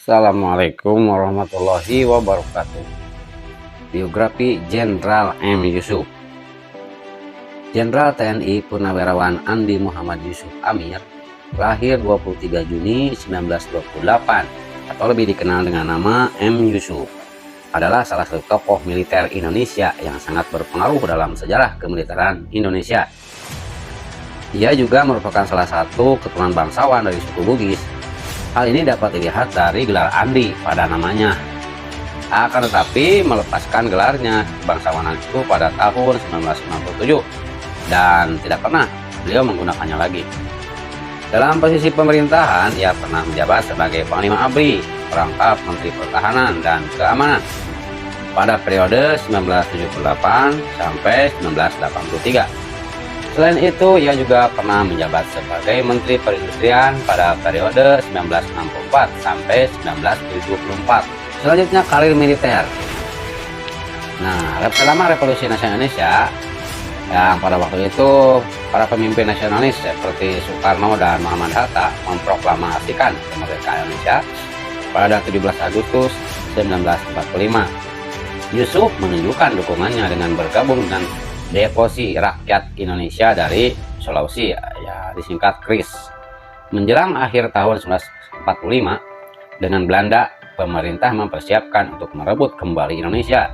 Assalamualaikum warahmatullahi wabarakatuh. Biografi Jenderal M. Yusuf. Jenderal TNI Purnawirawan Andi Muhammad Yusuf Amir lahir 23 Juni 1928 atau lebih dikenal dengan nama M. Yusuf. Adalah salah satu tokoh militer Indonesia yang sangat berpengaruh dalam sejarah kemiliteran Indonesia. Ia juga merupakan salah satu keturunan bangsawan dari suku Bugis. Hal ini dapat dilihat dari gelar Andi pada namanya. Akan tetapi melepaskan gelarnya bangsawanan itu pada tahun 1997 dan tidak pernah beliau menggunakannya lagi. Dalam posisi pemerintahan, ia pernah menjabat sebagai Panglima ABRI, perangkap Menteri Pertahanan dan Keamanan pada periode 1978 sampai 1983. Selain itu, ia juga pernah menjabat sebagai Menteri Perindustrian pada periode 1964 sampai 1974. Selanjutnya, karir militer. Nah, selama Revolusi Nasional Indonesia, yang pada waktu itu para pemimpin nasionalis seperti Soekarno dan Muhammad Hatta memproklamasikan kemerdekaan Indonesia pada 17 Agustus 1945. Yusuf menunjukkan dukungannya dengan bergabung dengan Deposi Rakyat Indonesia dari Sulawesi, ya disingkat KRIS. Menjelang akhir tahun 1945, dengan Belanda, pemerintah mempersiapkan untuk merebut kembali Indonesia.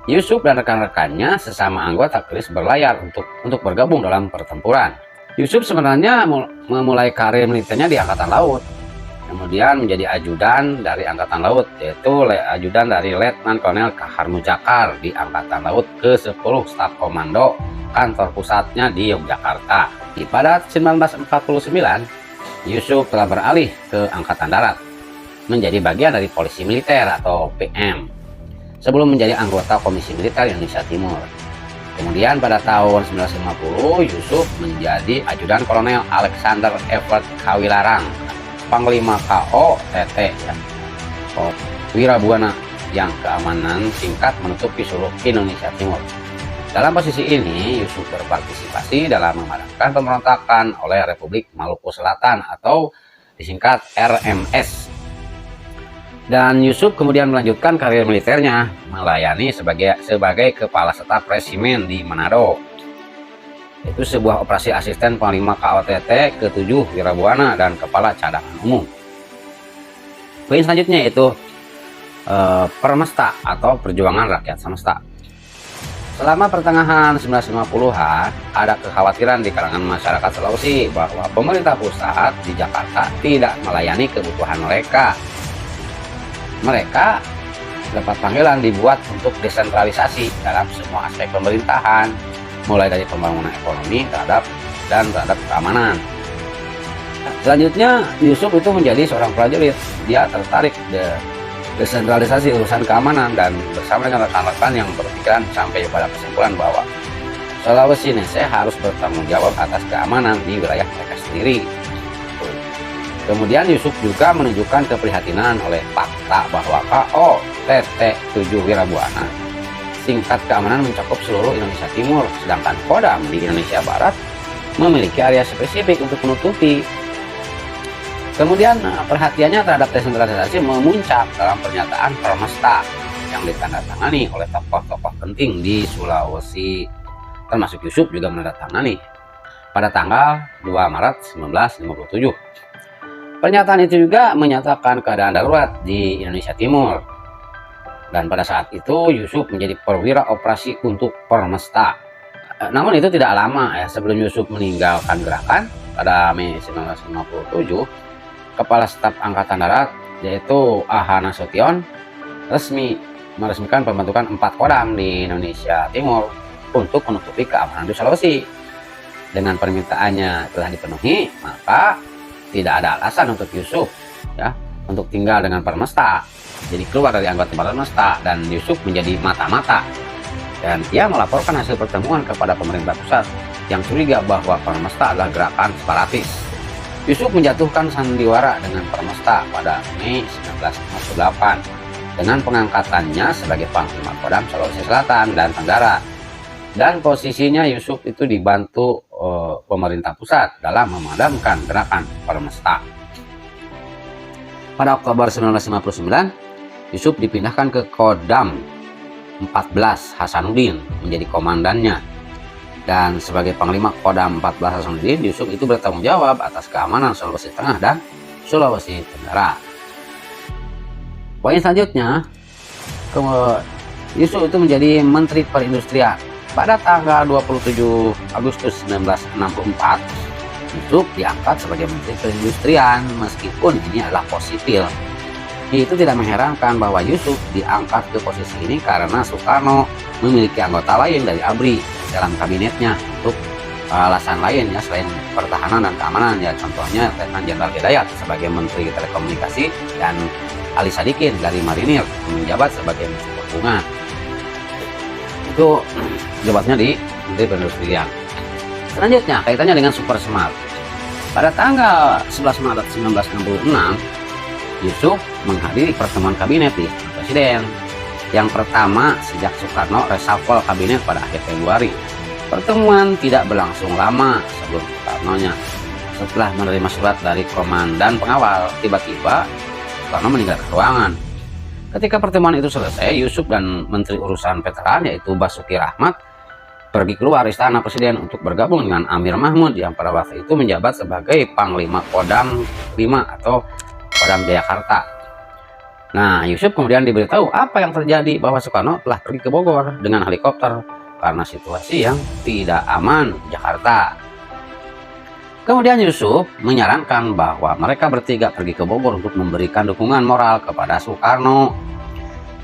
Yusuf dan rekan-rekannya sesama anggota KRIS berlayar untuk bergabung dalam pertempuran. Yusuf sebenarnya memulai karir militernya di Angkatan Laut, kemudian menjadi ajudan dari Angkatan Laut, yaitu ajudan dari Letnan Kolonel Kahar Mujakar di Angkatan Laut ke-10 Staf Komando, kantor pusatnya di Yogyakarta. Pada 1949, Yusuf telah beralih ke Angkatan Darat, menjadi bagian dari Polisi Militer atau PM, sebelum menjadi anggota Komisi Militer Indonesia Timur. Kemudian pada tahun 1950, Yusuf menjadi ajudan Kolonel Alexander Everett Kawilarang, Panglima KO TT, ya. Wirabuana yang keamanan singkat menutupi seluruh Indonesia Timur. Dalam posisi ini, Yusuf berpartisipasi dalam memadamkan pemberontakan oleh Republik Maluku Selatan atau disingkat RMS. Dan Yusuf kemudian melanjutkan karir militernya, melayani sebagai Kepala Staf Resimen di Manado. Itu sebuah operasi asisten Panglima KOTT ke-7 Wirabuana dan Kepala Cadangan Umum. Poin selanjutnya yaitu Permesta atau Perjuangan Rakyat Semesta. Selama pertengahan 1950-an, ada kekhawatiran di kalangan masyarakat Sulawesi bahwa pemerintah pusat di Jakarta tidak melayani kebutuhan mereka. Mereka dapat panggilan dibuat untuk desentralisasi dalam semua aspek pemerintahan, mulai dari pembangunan ekonomi terhadap keamanan. Selanjutnya, Yusuf itu menjadi seorang prajurit. Dia tertarik desentralisasi urusan keamanan dan bersama dengan rekan-rekan yang berpikiran sampai pada kesimpulan bahwa Sulawesi harus bertanggung jawab atas keamanan di wilayah mereka sendiri. Kemudian Yusuf juga menunjukkan keprihatinan oleh fakta bahwa KO TT7 Wirabuana tingkat keamanan mencakup seluruh Indonesia Timur, sedangkan Kodam di Indonesia Barat memiliki area spesifik untuk menutupi. Kemudian perhatiannya terhadap desentralisasi memuncak dalam pernyataan Permesta yang ditandatangani oleh tokoh-tokoh penting di Sulawesi, termasuk Yusuf juga menandatangani pada tanggal 2 Maret 1957. Pernyataan itu juga menyatakan keadaan darurat di Indonesia Timur. Dan pada saat itu Yusuf menjadi perwira operasi untuk Permesta. Namun itu tidak lama ya, sebelum Yusuf meninggalkan gerakan pada Mei 1957, Kepala Staf Angkatan Darat yaitu A.H. Nasution meresmikan pembentukan 4 Kodam di Indonesia Timur untuk menutupi keamanan di Sulawesi. Dengan permintaannya telah dipenuhi, maka tidak ada alasan untuk Yusuf ya untuk tinggal dengan Permesta. Jadi keluar dari anggota Permesta dan Yusuf menjadi mata-mata. Dan ia melaporkan hasil pertemuan kepada pemerintah pusat yang curiga bahwa Permesta adalah gerakan separatis. Yusuf menjatuhkan sandiwara dengan Permesta pada Mei 1958 dengan pengangkatannya sebagai Panglima Kodam Sulawesi Selatan dan Tenggara. Dan posisinya Yusuf itu dibantu pemerintah pusat dalam memadamkan gerakan Permesta. Pada Oktober 1959, Yusuf dipindahkan ke Kodam 14 Hasanuddin menjadi komandannya. Dan sebagai Panglima Kodam 14 Hasanuddin, Yusuf itu bertanggung jawab atas keamanan Sulawesi Tengah dan Sulawesi Tenggara. Poin selanjutnya, Yusuf itu menjadi Menteri Perindustrian. Pada tanggal 27 Agustus 1964, Yusuf diangkat sebagai Menteri Perindustrian meskipun ini adalah pos sipil. Itu tidak mengherankan bahwa Yusuf diangkat ke posisi ini karena Soekarno memiliki anggota lain dari ABRI dalam kabinetnya untuk alasan lain ya selain pertahanan dan keamanan ya, contohnya Letnan Jenderal Hidayat sebagai Menteri Telekomunikasi dan Ali Sadikin dari Marinir menjabat sebagai Menteri Perhubungan. Itu jabatnya di Menteri Perindustrian. Selanjutnya kaitannya dengan Super Semar. Pada tanggal 11 Maret 1966, Yusuf menghadiri pertemuan kabinet di Istana Presiden. Yang pertama sejak Soekarno reshuffle kabinet pada akhir Februari. Pertemuan tidak berlangsung lama sebelum Soekarno-nya. Setelah menerima surat dari komandan pengawal, tiba-tiba Soekarno meninggalkan ruangan. Ketika pertemuan itu selesai, Yusuf dan Menteri Urusan Veteran yaitu Basuki Rahmat pergi keluar Istana Presiden untuk bergabung dengan Amir Mahmud yang pada waktu itu menjabat sebagai Panglima Kodam 5 atau Kodam Jayakarta. Nah, Yusuf kemudian diberitahu apa yang terjadi, bahwa Soekarno telah pergi ke Bogor dengan helikopter karena situasi yang tidak aman di Jakarta. Kemudian Yusuf menyarankan bahwa mereka bertiga pergi ke Bogor untuk memberikan dukungan moral kepada Soekarno.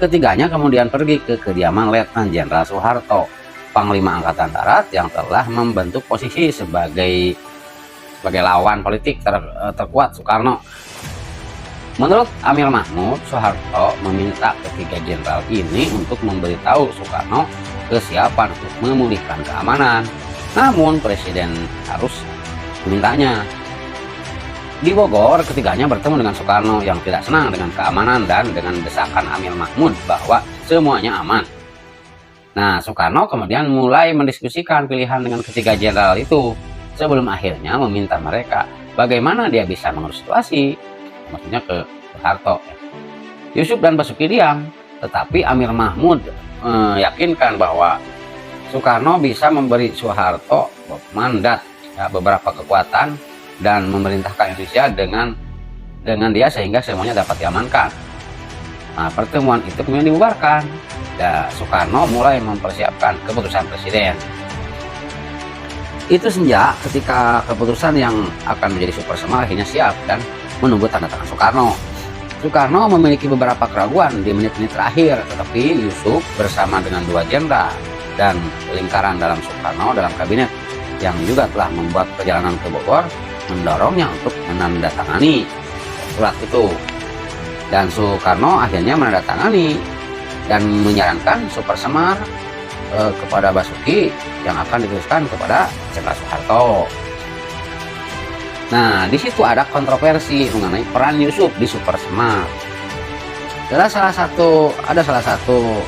Ketiganya kemudian pergi ke kediaman Letnan Jenderal Soeharto, Panglima Angkatan Darat yang telah membentuk posisi sebagai lawan politik terkuat Soekarno. Menurut Amir Mahmud, Soeharto meminta ketiga jenderal ini untuk memberitahu Soekarno kesiapan untuk memulihkan keamanan. Namun Presiden harus memintanya. Di Bogor, ketiganya bertemu dengan Soekarno yang tidak senang dengan keamanan dan dengan desakan Amir Mahmud bahwa semuanya aman. Nah, Soekarno kemudian mulai mendiskusikan pilihan dengan ketiga jenderal itu sebelum akhirnya meminta mereka bagaimana dia bisa mengurus situasi, maksudnya ke Soeharto. Yusuf dan Basuki diam, tetapi Amir Mahmud meyakinkan bahwa Soekarno bisa memberi Soeharto mandat ya, beberapa kekuatan dan memerintahkan Indonesia dengan dia sehingga semuanya dapat diamankan. Nah, pertemuan itu kemudian dibubarkan dan Soekarno mulai mempersiapkan keputusan Presiden. Itu sejak ketika keputusan yang akan menjadi Super Semar akhirnya siap dan menunggu tanda tangan Soekarno. Soekarno memiliki beberapa keraguan di menit-menit terakhir, tetapi Yusuf bersama dengan dua jenderal dan lingkaran dalam Soekarno dalam kabinet yang juga telah membuat perjalanan ke Bogor mendorongnya untuk menandatangani surat itu. Dan Soekarno akhirnya menandatangani dan menyarankan Super Semar kepada Basuki yang akan dituliskan kepada Jenderal Soeharto. Nah, di situ ada kontroversi mengenai peran Yusuf di Super Semar. Ada salah satu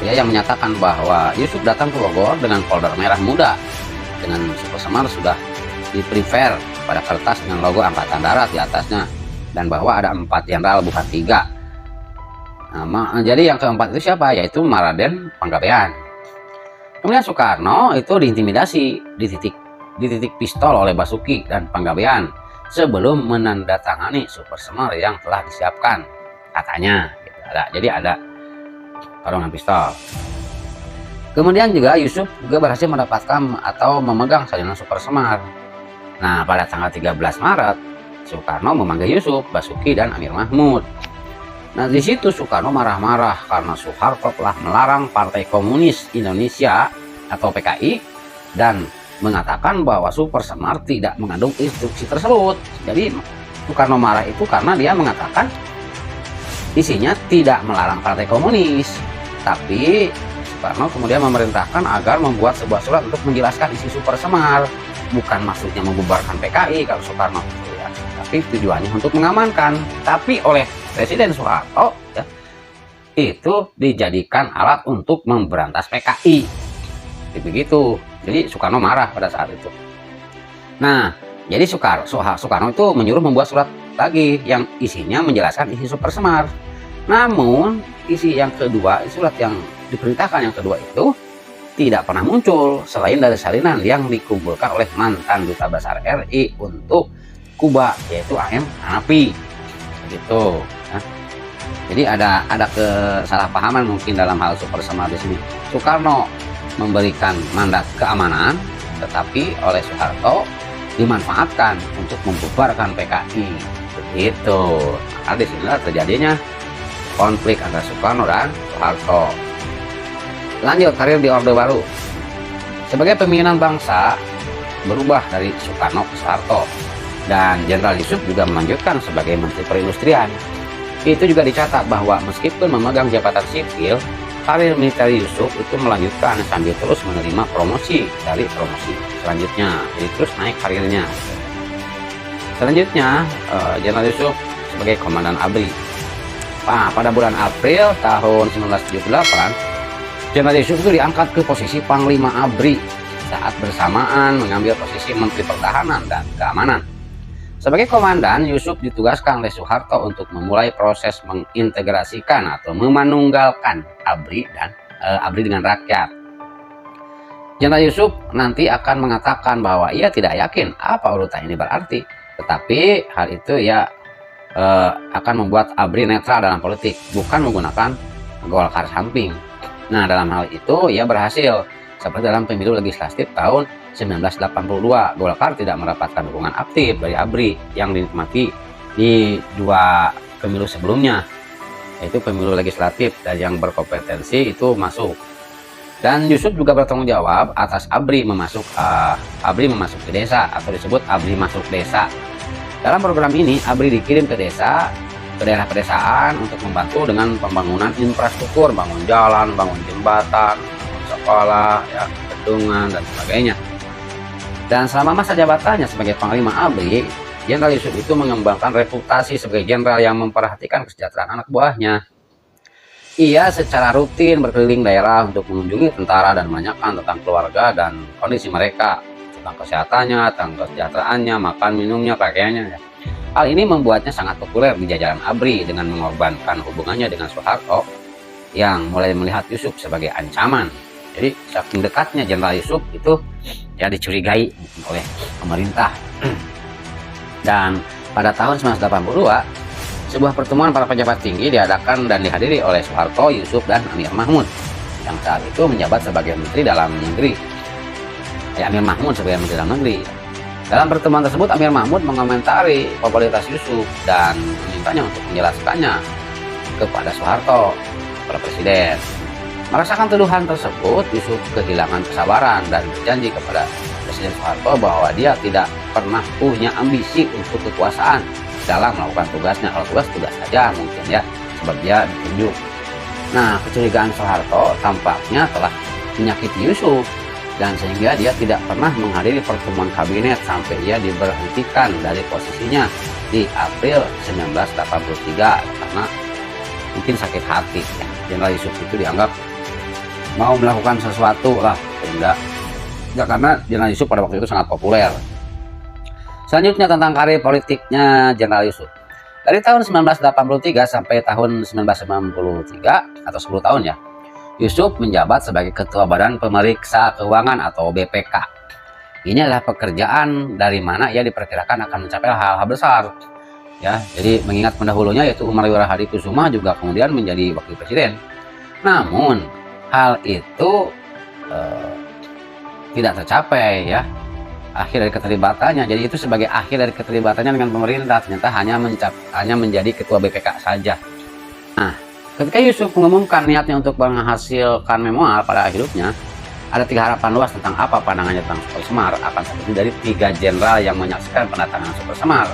ya yang menyatakan bahwa Yusuf datang ke Bogor dengan folder merah muda dengan Super Semar sudah di-prefer pada kertas dengan logo Angkatan Darat di atasnya dan bahwa ada 4 jenderal bukan 3. Nah, jadi yang keempat itu siapa? Yaitu Maraden Panggabean. Kemudian Soekarno itu diintimidasi, dititik pistol oleh Basuki dan Panggabean sebelum menandatangani Super Semar yang telah disiapkan katanya gitu. Jadi ada pertarungan pistol. Kemudian juga Yusuf juga berhasil mendapatkan atau memegang salinan Super Semar. Nah, pada tanggal 13 Maret Soekarno memanggil Yusuf, Basuki dan Amir Mahmud. Nah, di situ Soekarno marah-marah karena Soeharto telah melarang Partai Komunis Indonesia atau PKI dan mengatakan bahwa Super Semar tidak mengandung instruksi tersebut. Jadi Soekarno marah itu karena dia mengatakan isinya tidak melarang Partai Komunis, tapi Soekarno kemudian memerintahkan agar membuat sebuah surat untuk menjelaskan isi Super Semar. Bukan maksudnya membubarkan PKI kalau Soekarno ya, tapi tujuannya untuk mengamankan. Tapi oleh Presiden Soeharto ya, itu dijadikan alat untuk memberantas PKI. Begitu. Jadi Soekarno marah pada saat itu. Nah, jadi Soekarno itu menyuruh membuat surat lagi yang isinya menjelaskan isi Super Semar. Namun isi yang kedua, surat yang diperintahkan yang kedua itu tidak pernah muncul selain dari salinan yang dikumpulkan oleh mantan Duta Besar RI untuk Kuba, yaitu AM Hanafi gitu. Nah, jadi ada kesalahpahaman mungkin dalam hal Super Semar di sini. Soekarno memberikan mandat keamanan, tetapi oleh Soeharto dimanfaatkan untuk membubarkan PKI begitu. Maka disinilah terjadinya konflik antara Soekarno dan Soeharto. Lanjut karir di Orde Baru. Sebagai pemimpinan bangsa berubah dari Soekarno ke Soeharto, dan Jenderal Yusuf juga melanjutkan sebagai Menteri Perindustrian. Itu juga dicatat bahwa meskipun memegang jabatan sipil, karir militer Yusuf itu melanjutkan sambil terus menerima promosi dari promosi selanjutnya, jadi terus naik karirnya. Selanjutnya Jenderal Yusuf sebagai Komandan ABRI. Pada bulan April tahun 1978, Jenderal Yusuf itu diangkat ke posisi Panglima ABRI saat bersamaan mengambil posisi Menteri Pertahanan dan Keamanan. Sebagai komandan, Yusuf ditugaskan oleh Soeharto untuk memulai proses mengintegrasikan atau memanunggalkan ABRI dan ABRI dengan rakyat. Jenderal Yusuf nanti akan mengatakan bahwa ia tidak yakin apa urutan ini berarti, tetapi hal itu ia akan membuat ABRI netral dalam politik, bukan menggunakan Golkar samping. Nah, dalam hal itu ia berhasil, seperti dalam pemilu legislatif tahun 1982, Golkar tidak mendapatkan dukungan aktif dari ABRI yang dinikmati di dua pemilu sebelumnya, yaitu pemilu legislatif dan yang berkompetensi itu masuk. Dan Yusuf juga bertanggung jawab atas ABRI masuk ke desa, atau disebut ABRI masuk desa. Dalam program ini ABRI dikirim ke desa, ke daerah pedesaan untuk membantu dengan pembangunan infrastruktur, bangun jalan, bangun jembatan, bangun sekolah, ya, bendungan dan sebagainya. Dan selama masa jabatannya sebagai Panglima ABRI, Jenderal Yusuf itu mengembangkan reputasi sebagai jenderal yang memperhatikan kesejahteraan anak buahnya. Ia secara rutin berkeliling daerah untuk mengunjungi tentara dan menanyakan tentang keluarga dan kondisi mereka, tentang kesehatannya, tentang kesejahteraannya, makan minumnya, pakaiannya. Hal ini membuatnya sangat populer di jajaran ABRI dengan mengorbankan hubungannya dengan Soeharto yang mulai melihat Yusuf sebagai ancaman. Jadi saking dekatnya Jenderal Yusuf itu ya dicurigai oleh pemerintah. Dan pada tahun 1982, sebuah pertemuan para pejabat tinggi diadakan dan dihadiri oleh Soeharto, Yusuf, dan Amir Mahmud yang saat itu menjabat sebagai Menteri Dalam Negeri. Amir Mahmud sebagai Menteri Dalam Negeri. Dalam pertemuan tersebut, Amir Mahmud mengomentari popularitas Yusuf dan memintanya untuk menjelaskannya kepada Soeharto, kepada Presiden. Merasakan tuduhan tersebut, Yusuf kehilangan kesabaran dan berjanji kepada Presiden Soeharto bahwa dia tidak pernah punya ambisi untuk kekuasaan dalam melakukan tugasnya. Kalau tugas saja mungkin ya, sebab dia ditunjuk. Nah, kecurigaan Soeharto tampaknya telah menyakiti Yusuf, dan sehingga dia tidak pernah menghadiri pertemuan kabinet sampai ia diberhentikan dari posisinya di April 1983 karena mungkin sakit hati. Jenderal Yusuf itu dianggap mau melakukan sesuatu lah, sehingga ya, karena Jenderal Yusuf pada waktu itu sangat populer. Selanjutnya tentang karir politiknya Jenderal Yusuf. Dari tahun 1983 sampai tahun 1993 atau 10 tahun ya, Yusuf menjabat sebagai Ketua Badan Pemeriksa Keuangan atau BPK. Ini adalah pekerjaan dari mana ia diperkirakan akan mencapai hal-hal besar. Ya, jadi mengingat pendahulunya yaitu Umar Yura Hadikusuma juga kemudian menjadi wakil presiden. Namun hal itu tidak tercapai ya, akhir dari keterlibatannya. Jadi itu sebagai akhir dari keterlibatannya dengan pemerintah, ternyata hanya menjadi ketua BPK saja. Nah, ketika Yusuf mengumumkan niatnya untuk menghasilkan memoir pada hidupnya, ada 3 harapan luas tentang apa pandangannya tentang Super Semar akan seperti dari 3 jenderal yang menyaksikan pendatangan Super Semar.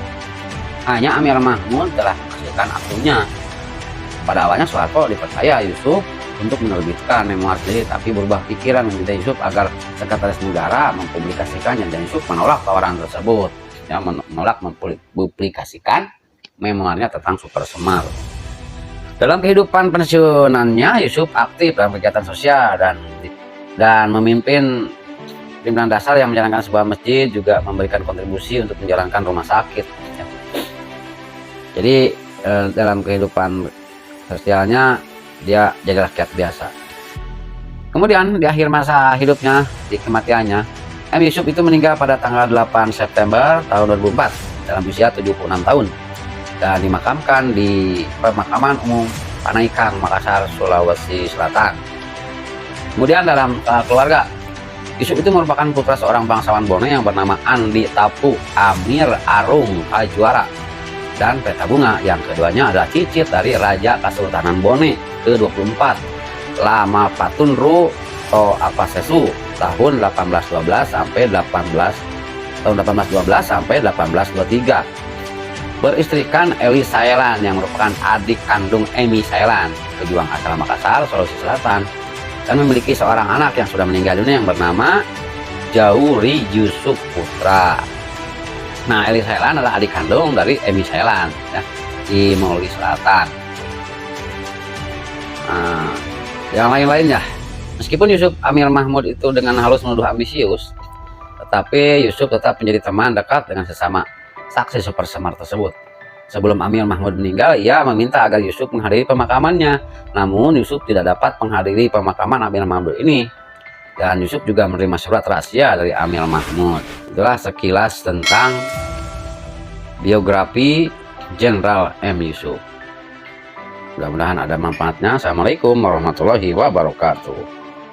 Hanya Amir Mahmud telah menghasilkan akunnya. Pada awalnya Soeharto dipercaya Yusuf untuk menerbitkan memoir sendiri, tapi berubah pikiran meminta Yusuf agar Sekretaris Negara mempublikasikannya, dan Yusuf menolak tawaran tersebut, ya, menolak mempublikasikan memoirnya tentang Super Semar. Dalam kehidupan pensiunannya, Yusuf aktif dalam kegiatan sosial dan memimpin pimpinan dasar yang menjalankan sebuah masjid, juga memberikan kontribusi untuk menjalankan rumah sakit. Jadi dalam kehidupan sosialnya dia jadi rakyat biasa. Kemudian di akhir masa hidupnya, di kematiannya, M. Yusuf itu meninggal pada tanggal 8 September tahun 2004 dalam usia 76 tahun dan dimakamkan di Pemakaman Umum Panaikang, Makassar, Sulawesi Selatan. Kemudian dalam keluarga, Yusuf itu merupakan putra seorang bangsawan Bone yang bernama Andi Tapu Amir Arung Kajuara dan Peta Bunga, yang keduanya adalah cicit dari Raja Kesultanan Bone ke-24 Lama Patunru atau Apasesu tahun 1812 sampai 1823, beristrikan Eli Saelan yang merupakan adik kandung Emi Saelan, pejuang asal Makassar, Sulawesi Selatan, dan memiliki seorang anak yang sudah meninggal dunia yang bernama Jauri Yusuf Putra. Nah, Eli Saelan adalah adik kandung dari Emi Saelan ya, di Sulawesi Selatan. Nah, yang lain-lainnya, meskipun Yusuf Amir Mahmud itu dengan halus menuduh ambisius, tetapi Yusuf tetap menjadi teman dekat dengan sesama saksi super semar tersebut. Sebelum Amir Mahmud meninggal, ia meminta agar Yusuf menghadiri pemakamannya. Namun Yusuf tidak dapat menghadiri pemakaman Amir Mahmud ini. Dan Yusuf juga menerima surat rahasia dari Amir Mahmud. Itulah sekilas tentang biografi Jenderal M. Yusuf. Mudah-mudahan ada manfaatnya. Assalamualaikum warahmatullahi wabarakatuh.